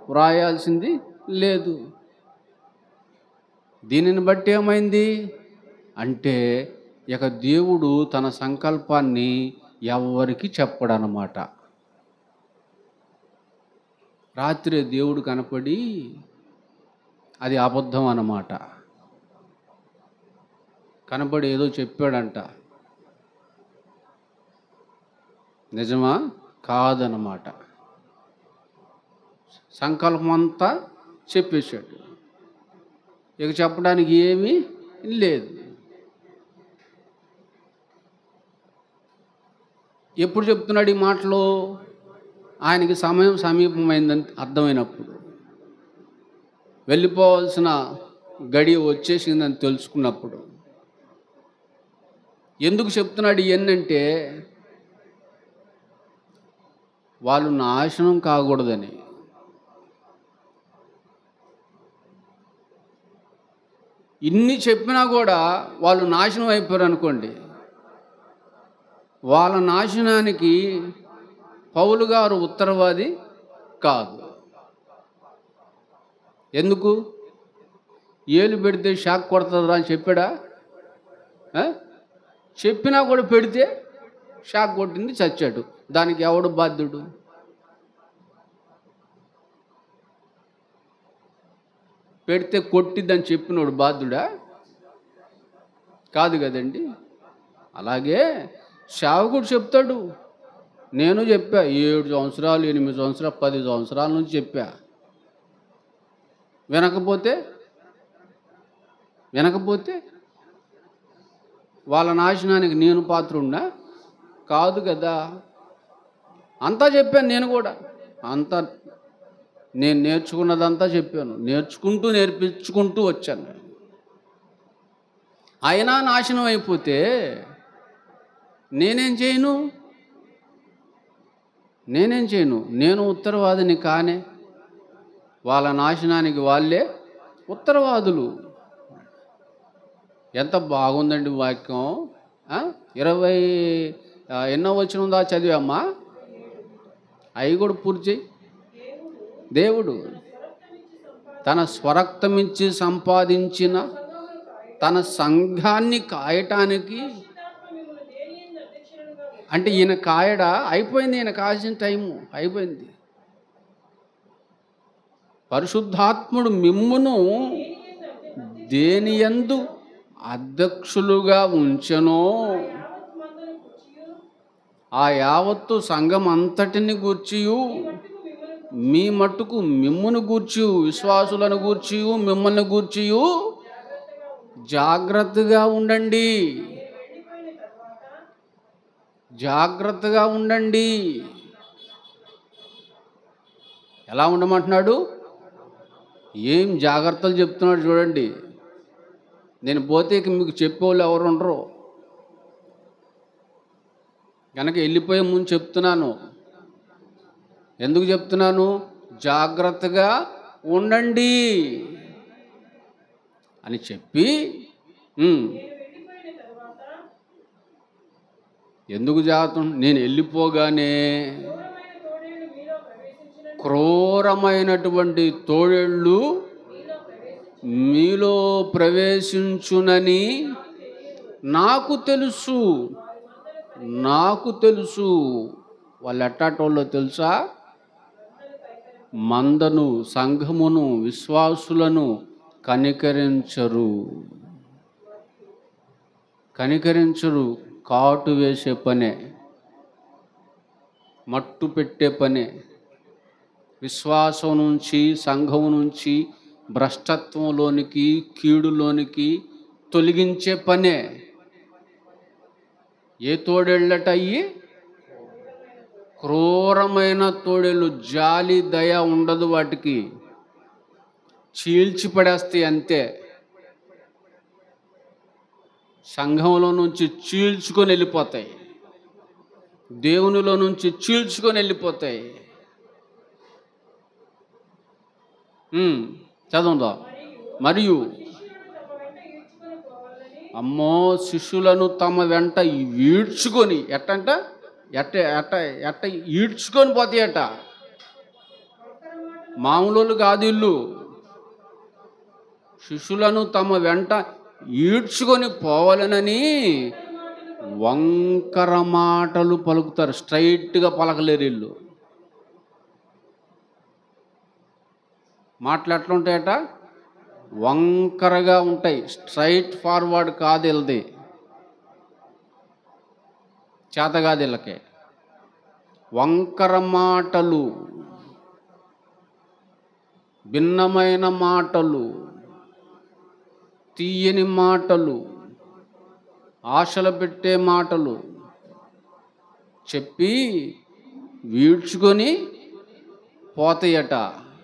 వ్రాయాల్సింది లేదు. దీనిని బట్టి ఏమైంది అంటే ఇక దేవుడు తన సంకల్పాన్ని ఎవరికి చెప్పడనమాట. రాత్రి దేవుడు కనపడి అది అబద్ధం అన్నమాట. కనపడి ఏదో చెప్పాడంట, నిజమా కాదన్నమాట. సంకల్పం అంతా చెప్పేశాడు. ఇక చెప్పడానికి ఏమీ లేదు. ఎప్పుడు చెప్తున్నాడు ఈ మాటలు? ఆయనకి సమయం సమీపమైందని అర్థమైనప్పుడు, వెళ్ళిపోవాల్సిన గడియ వచ్చేసిందని తెలుసుకున్నప్పుడు. ఎందుకు చెప్తున్నాడు ఇవన్నంటే వాళ్ళు నాశనం కాకూడదని. ఇన్ని చెప్పినా కూడా వాళ్ళు నాశనం అయిపోయారు అనుకోండి, వాళ్ళ నాశనానికి పౌలు గారు ఉత్తరవాది కాదు. ఎందుకు? ఏలు పెడితే షాక్ కొడుతుందా అని చెప్పాడా? చెప్పినా కూడా పెడితే షాక్ కొట్టింది, చచ్చాడు. దానికి ఎవడు బాధ్యుడు? పెడితే కొట్టిద్దని చెప్పినోడు బాధ్యుడా? కాదు కదండి. అలాగే సేవకుడు చెప్తాడు. నేను చెప్పా 7 సంవత్సరాలు 8 సంవత్సరాలు 10 సంవత్సరాల నుంచి చెప్పా. వినకపోతే వాళ్ళ నాశనానికి నేను పాత్రున్నా? కాదు కదా. అంతా చెప్పాను నేను కూడా. అంతా నేను నేర్చుకున్నదంతా చెప్పాను. నేర్పించుకుంటూ వచ్చాను. అయినా నాశనం అయిపోతే నేనేం చేయను? నేను ఉత్తరవాదిని కానే. వాళ్ళ నాశనానికి వాళ్ళే ఉత్తరవాదులు. ఎంత బాగుందండి వాక్యం. 20 ఎన్నో వచనం చదివమ్మా, అవి కూడా పూర్తి చేయి. దేవుడు తన స్వరక్తమిచ్చి సంపాదించిన తన సంఘాన్ని కాయటానికి, అంటే ఈయన కాయడా అయిపోయింది. ఈయన కాసిన టైము అయిపోయింది. పరిశుద్ధాత్ముడు మిమ్మును దేనియందు అధ్యక్షులుగా ఉంచెనో ఆ యావత్తు సంఘం అంతటిని గూర్చియు మీ మట్టుకు మిమ్మును గూర్చియు, విశ్వాసులను గూర్చియు మిమ్మల్ని గూర్చియు జాగ్రత్తగా ఉండండి. ఎలా ఉండమంటున్నాడు? ఏం జాగ్రత్తలు చెప్తున్నాడు చూడండి. నేను పోతే మీకు చెప్పేవాళ్ళు ఎవరు ఉండరు కనుక వెళ్ళిపోయే ముందు చెప్తున్నాను. ఎందుకు చెప్తున్నాను? జాగ్రత్తగా ఉండండి అని చెప్పి, ఎందుకు జాగ్రత్త? నేను వెళ్ళిపోగానే క్రూరమైనటువంటి తోడేళ్ళు మీలో ప్రవేశించునని నాకు తెలుసు. వాళ్ళు ఎట్టాటోళ్ళో తెలుసా? మందను, సంఘమును, విశ్వాసులను కనికరించరు. కాటు వేసే పనే, మట్టు పెట్టే పనే, విశ్వాసం నుంచి, సంఘం నుంచి భ్రష్టత్వంలోనికి, కీడులోనికి తొలగించే పనే. ఏ తోడేళ్ళట అయ్యి? క్రూరమైన తోడేళ్ళు. జాలి దయ ఉండదు వాటికి, చీల్చి పడేస్తాయి అంతే. సంఘంలో నుంచి చీల్చుకొని వెళ్ళిపోతాయి, దేవునిలో నుంచి చీల్చుకొని వెళ్ళిపోతాయి. చదువుదా. మరియు అమ్మో, శిష్యులను తమ వెంట ఈడ్చుకొని ఈడ్చుకొని పోతాయట. మామూలు కాదు ఇల్లు. శిష్యులను తమ వెంట ఈడ్చుకొని పోవాలనని వంకర మాటలు పలుకుతారు. స్ట్రైట్గా పలకలేరు వీళ్ళు. మాటలు ఎట్లా ఉంటాయట? వంకరగా ఉంటాయి. స్ట్రైట్ ఫార్వర్డ్ కాదు వీళ్ళది. చేత కాదు వీళ్ళకి. వంకర మాటలు, భిన్నమైన మాటలు, తీయని మాటలు, ఆశలు పెట్టే మాటలు చెప్పి వీడ్చుకొని పోతాయట.